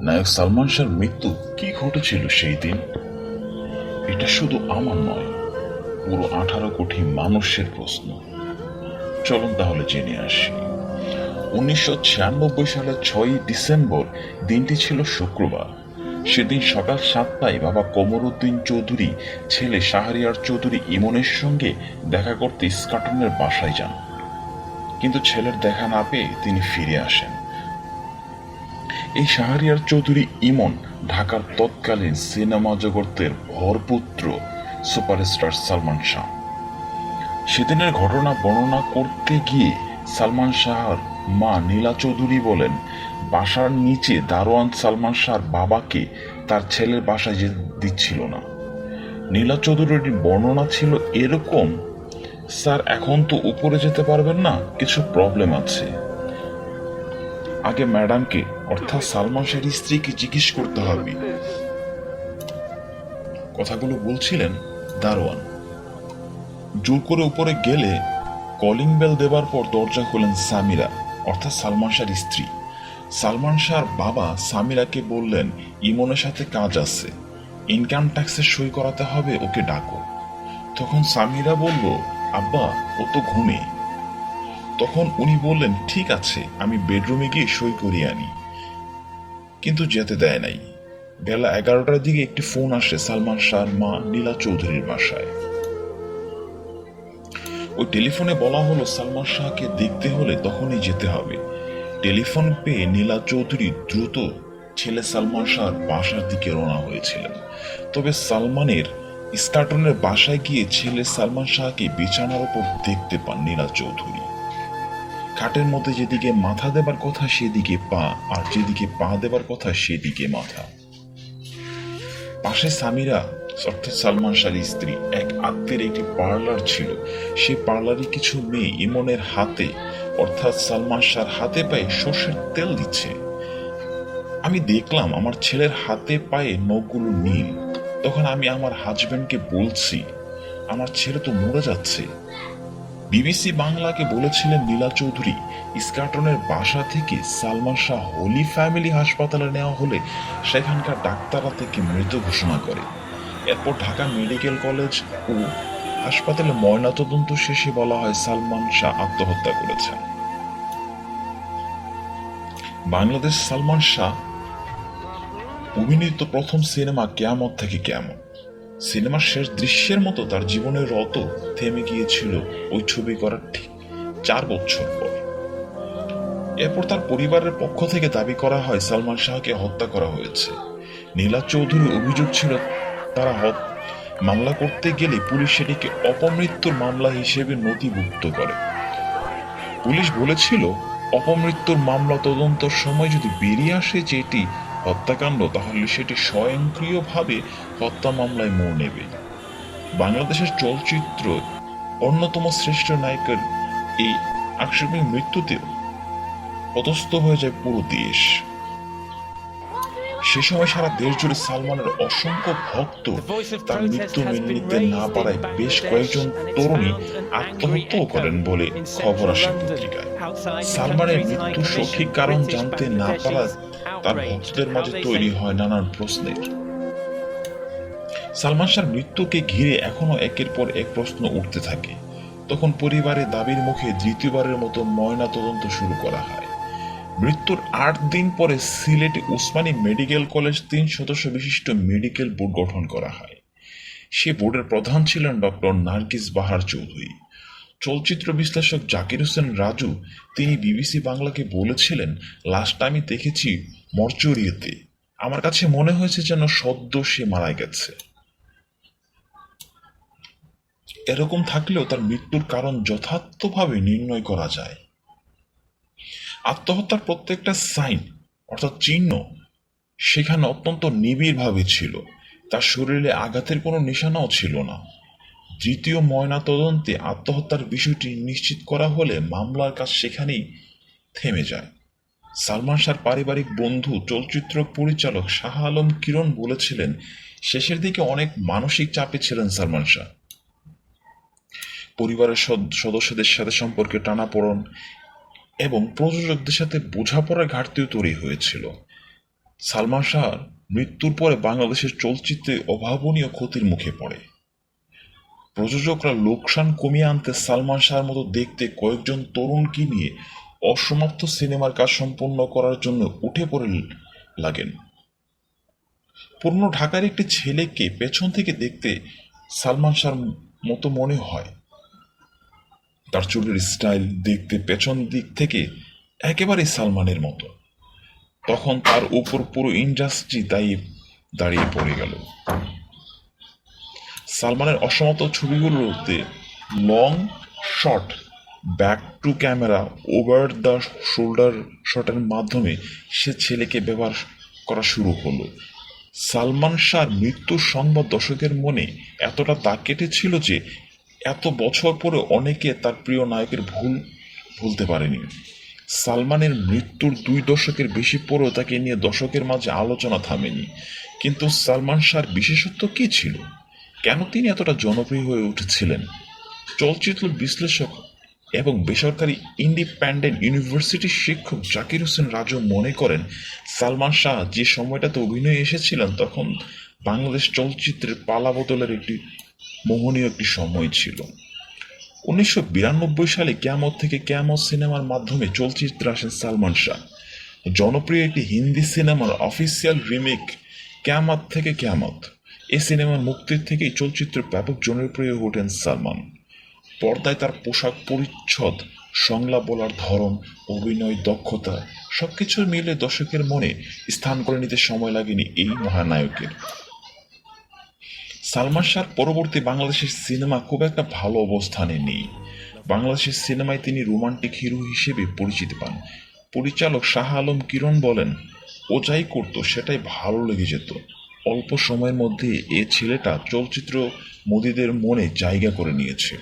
নায়ক সালমান শাহর মৃত্যু কি ঘটেছিল সেই দিন? এটা শুধু আমার নয়, পুরো 18 কোটি মানুষের প্রশ্ন। চলুন তাহলে জেনে আসি। 1996 সালের 6ই ডিসেম্বর দিনটি ছিল শুক্রবার। সেদিন সকাল 7টায় বাবা কমরউদ্দিন চৌধুরী ছেলে শাহরিয়ার চৌধুরী ইমনের সঙ্গে দেখা করতে ইস্কাটনের বাসায় যান, কিন্তু ছেলের দেখা না পেয়ে তিনি ফিরে আসেন। এই শাহরিয়ার চৌধুরী ইমন ঢাকার তৎকালীন সিনেমা জগতের ভরপুত্র সুপারস্টার সালমান শাহ। সেদিনের ঘটনা বর্ণনা করতে গিয়ে সালমান শাহর মা নীলা চৌধুরী বলেন, বাসার নিচে দারোয়ান সালমান শাহর বাবাকে তার ছেলের বাসায় যেতে দিচ্ছিল না। নীলা চৌধুরীর বর্ণনা ছিল এরকম, স্যার এখন তো উপরে যেতে পারবেন না, কিছু প্রবলেম আছে। আগে ম্যাডামকে অর্থাৎ সালমান শাহের স্ত্রীকে জিজ্ঞেস করতে হবে। কথাগুলো বলছিলেন দারোয়ান। জোর করে উপরে গেলে কলিং বেল দেবার পর দরজা খোলেন সামিরা অর্থাৎ সালমান শাহের স্ত্রী। সালমান শাহর বাবা সামিরাকে বললেন, ইমনের সাথে কাজ আছে, ইনকাম ট্যাক্সে সই করাতে হবে, ওকে ডাকো। তখন সামিরা বলল, আব্বা ও তো ঘুমে। তখন উনি বললেন, ঠিক আছে, আমি বেডরুমে গিয়ে সই করিয়ে আনি। কিন্তু যেতে দেয় নাই। বেলা 11টার দিকে একটি ফোন আসে সালমান শাহর মা নীলা চৌধুরীর বাসায়। ওই টেলিফোনে বলা হলো সালমান শাহকে দেখতে হলে তখনই যেতে হবে। টেলিফোন পেয়ে নীলা চৌধুরী দ্রুত ছেলে সালমান শাহর বাসার দিকে রওনা হয়েছিলেন। তবে সালমানের ইস্কাটনের বাসায় গিয়ে ছেলে সালমান শাহকে বিছানার উপর দেখতে পান নীলা চৌধুরী। খাটের মধ্যে যেদিকে মাথা দেবার কথা সেদিকে পা, আর যেদিকে পা দেবার কথা সেদিকে মাথা। পাশে সামিরা অর্থাৎ সালমান শাহর স্ত্রী, এক আত্মীয়ের একটি পার্লার ছিল। সে পার্লারে কিছু মেয়ে ইমনের হাতে অর্থাৎ সালমান শাহর হাতে পায়ে সর্ষের তেল দিচ্ছে। আমি দেখলাম আমার ছেলের হাতে পায়ে নখগুলো নীল। তখন আমি আমার হাজবেন্ডকে বলছি, আমার ছেলে তো মরে যাচ্ছে। বিবিসি বাংলাকে বলেছিলেন নীলা চৌধুরী, ইস্কাটনের বাসা থেকে সালমান শাহ হোলি ফ্যামিলি হাসপাতালে নেওয়া হলে সেখানকার ডাক্তাররা থেকে মৃত ঘোষণা করে। এরপর ঢাকা মেডিকেল কলেজ ও হাসপাতালে ময়নাতদন্ত শেষে বলা হয় সালমান শাহ আত্মহত্যা করেছেন। বাংলাদেশ সালমান শাহ অভিনীত প্রথম সিনেমা কেয়ামত থেকে কেয়ামত। সিনেমার শেষ দৃশ্যের মতো তার জীবনের রত থেমে গিয়েছিল ওই ছবি করার ঠিক 4 বছর পর। এরপর তার পরিবারের পক্ষ থেকে দাবি করা হয় সালমান শাহকে হত্যা করা হয়েছে। নীলা চৌধুরীর অভিযোগ ছিল, তারা মামলা করতে গেলে পুলিশ সেটিকে অপমৃত্যুর মামলা হিসেবে নথিভুক্ত করে। পুলিশ বলেছিল, অপমৃত্যুর মামলা তদন্তের সময় যদি বেরিয়ে আসে যে এটি হত্যাকাণ্ড, তাহলে সেটি স্বয়ংক্রিয়ভাবে হত্যা মামলায় মোড় নেবে। বাংলাদেশের চলচ্চিত্র অন্যতম শ্রেষ্ঠ নায়কের এই আকস্মিক মৃত্যুতে পদস্থ হয়ে যায় পুরো দেশ। সে সময় সারা দেশ জুড়ে সালমানের অসংখ্য ভক্ত তার মৃত্যু মেনে নিতে না পারায় বেশ কয়েকজন তরুণী আত্মহত্যাও করেন বলে খবর আসে পত্রিকায়। সালমানের মৃত্যুর সঠিক কারণ জানতে না পারা তার ভক্তদের মাঝে তৈরি হয় নানান প্রশ্নের। সালমান শাহর মৃত্যুকে ঘিরে এখনো একের পর এক প্রশ্ন উঠতে থাকে। তখন পরিবারের দাবির মুখে দ্বিতীয়বারের মতো ময়না তদন্ত শুরু করা হয়। মৃত্যুর 8 দিন পরে সিলেটে উসমানী মেডিকেল কলেজ 3 সদস্য বিশিষ্ট মেডিকেল বোর্ড গঠন করা হয়। সে বোর্ডের প্রধান ছিলেন ডক্টর নার্গিস বাহার চৌধুরী। চলচ্চিত্র বিশ্লেষক জাকির হোসেন রাজু তিনি বিবিসি বাংলাকে বলেছিলেন, লাশটা আমি দেখেছি মরচুরিয়াতে, আমার কাছে মনে হয়েছে যেন সদ্য সে মারা গেছে। এরকম থাকলেও তার মৃত্যুর কারণ যথার্থভাবে নির্ণয় করা যায়। আত্মহত্যার প্রত্যেকটা সাইন অর্থাৎ চিহ্ন সেখানে অত্যন্ত নিবিড়ভাবে ছিল। তার শরীরে আঘাতের কোনো নিশানাও ছিল না। দ্বিতীয় ময়না তদন্তে আত্মহত্যার বিষয়টি নিশ্চিত করা হলে মামলার কাজ সেখানেই থেমে যায়। সালমান শাহর পারিবারিক বন্ধু চলচ্চিত্র পরিচালক শাহ আলম কিরণ বলেছিলেন, শেষের দিকে অনেক মানসিক চাপে ছিলেন সালমান শাহ। পরিবারের সদস্যদের সাথে সম্পর্কে টানাপোড়েন এবং প্রযোজকদের সাথে বোঝাপড়ার ঘাটতিও তৈরি হয়েছিল। সালমান শাহর মৃত্যুর পরে বাংলাদেশের চলচ্চিত্রে অভাবনীয় ক্ষতির মুখে পড়ে। প্রযোজকরা লোকসান কমিয়ে আনতে সালমান শাহর মতো দেখতে কয়েকজন তরুণকে নিয়ে অসমাপ্ত সিনেমার কাজ সম্পন্ন করার জন্য উঠে পড়ে লাগেন। পুরনো ঢাকার একটি ছেলেকে পেছন থেকে দেখতে সালমান শাহর মতো মনে হয়। তার চুলের স্টাইল দেখতে পেছন দিক থেকে একেবারে সালমানের মতো। তখন তার উপর পুরো ইন্ডাস্ট্রি দাঁড়িয়ে পড়ে গেল। সালমানের অসমাপ্ত ছবিগুলোতে long shot, back to camera, over the shoulder শটের মাধ্যমে সে ছেলেকে ব্যবহার করা শুরু হলো। সালমান শাহর মৃত্যুর সংবাদ দর্শকের মনে এতটা দাগ কেটেছিল যে এত বছর পরে অনেকে তার প্রিয় নায়কের ভুলতে পারেনি। সালমানের মৃত্যুর 2 দশকের বেশি পরেও তাকে নিয়ে দর্শকের মাঝে আলোচনা থামেনি। কিন্তু সালমান শাহর বিশেষত্ব কী ছিল? কেন তিনি এতটা জনপ্রিয় হয়ে উঠেছিলেন? চলচ্চিত্র বিশ্লেষক এবং বেসরকারি ইন্ডিপেন্ডেন্ট ইউনিভার্সিটির শিক্ষক জাকির হোসেন রাজু মনে করেন, সালমান শাহ যে সময়টাতে অভিনয়ে এসেছিলেন তখন বাংলাদেশ চলচ্চিত্রের পালাবদলের মোহনীয় একটি সময় ছিল। 1992 সালে কিয়ামত থেকে কিয়ামত সিনেমার মাধ্যমে চলচ্চিত্রে আসেন সালমান শাহ। জনপ্রিয় একটি হিন্দি সিনেমার অফিসিয়াল রিমেক কিয়ামত থেকে কিয়ামত। এই সিনেমার মুক্তির থেকেই চলচ্চিত্রে ব্যাপক জনপ্রিয় হয়ে ওঠেন সালমান। পর্দায় তার পোশাক পরিচ্ছদ, সংলাপ বলার ধরন, অভিনয় দক্ষতা সবকিছু মিলে দর্শকের মনে স্থান করে নিতে সময় লাগেনি এই মহানায়কের। সালমান শাহর পরবর্তী বাংলাদেশের সিনেমা খুব একটা ভালো অবস্থানে নেই। বাংলাদেশের সিনেমায় তিনি রোমান্টিক হিরো হিসেবে পরিচিতি পান। পরিচালক শাহ আলম কিরণ বলেন, ও যাই করত সেটাই ভালো লেগে যেত। অল্প সময়ের মধ্যে এ ছেলেটা চলচ্চিত্র মোদীদের মনে জায়গা করে নিয়েছে।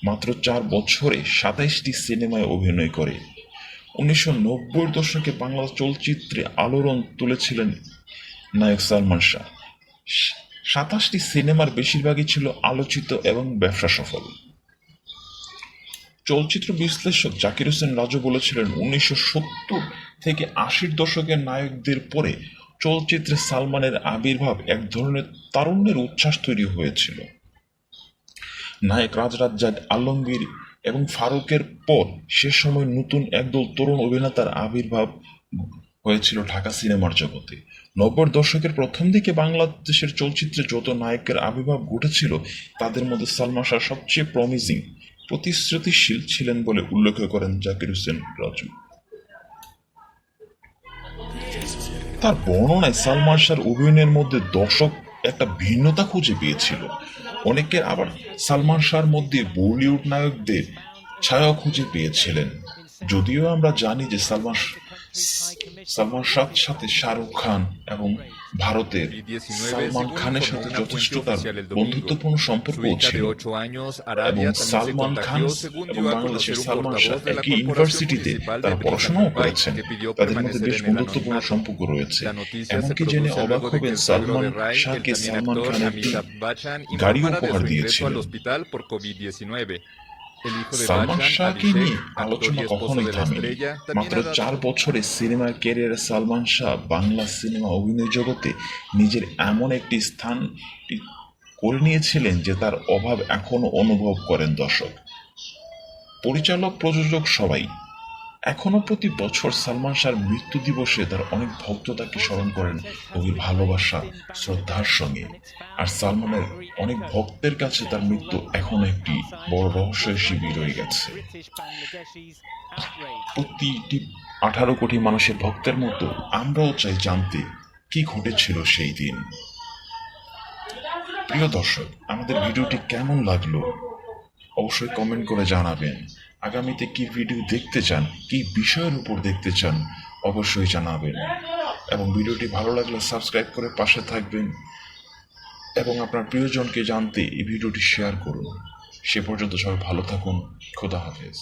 মাত্র 4 বছরে 27টি সিনেমায় অভিনয় করে 1990 দশকে বাংলা চলচ্চিত্রে আলোড়ন তুলেছিলেন নায়ক সালমান শাহ। 27টি সিনেমার বেশিরভাগই ছিল আলোচিত এবং ব্যবসা সফল। চলচ্চিত্র বিশ্লেষক জাকির হোসেন রাজু বলেছিলেন, 1970 থেকে 80 দশকের নায়কদের পরে চলচ্চিত্রে সালমানের আবির্ভাব এক ধরনের তারুণ্যের উচ্ছ্বাস তৈরি হয়েছিল। নায়ক রাজরাজ্জাক, আলমগীর এবং ফারুকের পর সে সময় নতুন একদল তরুণ অভিনেতার আবির্ভাব হয়েছিল ঢাকা সিনেমার জগতে। 90 দশকের প্রথম দিকে বাংলাদেশের চলচ্চিত্রে যত নায়কের আবির্ভাব ঘটেছিল তাদের মধ্যে সালমান শাহ সবচেয়ে প্রমিজিং, প্রতিশ্রুতিশীল ছিলেন বলে উল্লেখ করেন জাকির হোসেন রাজু। তার বর্ণনায় সালমান শাহর অভিনয়ের মধ্যে দর্শক একটা ভিন্নতা খুঁজে পেয়েছিল। অনেকের আবার সালমান শাহর মধ্যে বলিউড নায়কদের ছায়া খুঁজে পেয়েছিলেন। যদিও আমরা জানি যে সালমান শাহর সাথে শাহরুখ খান এবং ভারতের সালমান খানের সাথে যথেষ্ট তার বন্ধুত্বপূর্ণ সম্পর্কও ছিল এবং সালমান খান এবং বাংলাদেশের সালমান শাহ একই ইউনিভার্সিটিতে তারা পড়াশোনাও করেছেন। তাদের মধ্যে বেশ বন্ধুত্বপূর্ণ সম্পর্ক রয়েছে। এমনকি জেনে অবাক হবেন, সালমান শাহকে সালমান খান একটি গাড়ি উপহার দিয়েছিল। সালমান শাহকে নিয়ে আলোচনা কখনোই থামেনি। মাত্র 4 বছরে সিনেমার ক্যারিয়ারে সালমান শাহ বাংলা সিনেমা অভিনয় জগতে নিজের এমন একটি স্থান করে নিয়েছিলেন যে তার অভাব এখনো অনুভব করেন দর্শক, পরিচালক, প্রযোজক সবাই। এখনো প্রতি বছর সালমান শাহর মৃত্যু দিবসে তার অনেক ভক্ত তাকে স্মরণ করেন গভীর ভালোবাসা, শ্রদ্ধার সঙ্গে। আর সালমানের অনেক ভক্তের কাছে তার মৃত্যু এখনো একটি বড় রহস্য হিসেবে রয়ে গেছে। প্রতিটি 18 কোটি মানুষের ভক্তের মতো আমরাও চাই জানতে কি ঘটেছিল সেই দিন। প্রিয় দর্শক, আমাদের ভিডিওটি কেমন লাগলো অবশ্যই কমেন্ট করে জানাবেন। আগামীতে কি ভিডিও দেখতে চান, কি বিষয়ের উপর দেখতে চান অবশ্যই জানাবেন। এবং ভিডিওটি ভালো লাগলে সাবস্ক্রাইব করে পাশে থাকবেন এবং আপনার প্রিয়জনকে জানতে এই ভিডিওটি শেয়ার করুন। সে পর্যন্ত সবাই ভালো থাকুন। খোদা হাফেজ।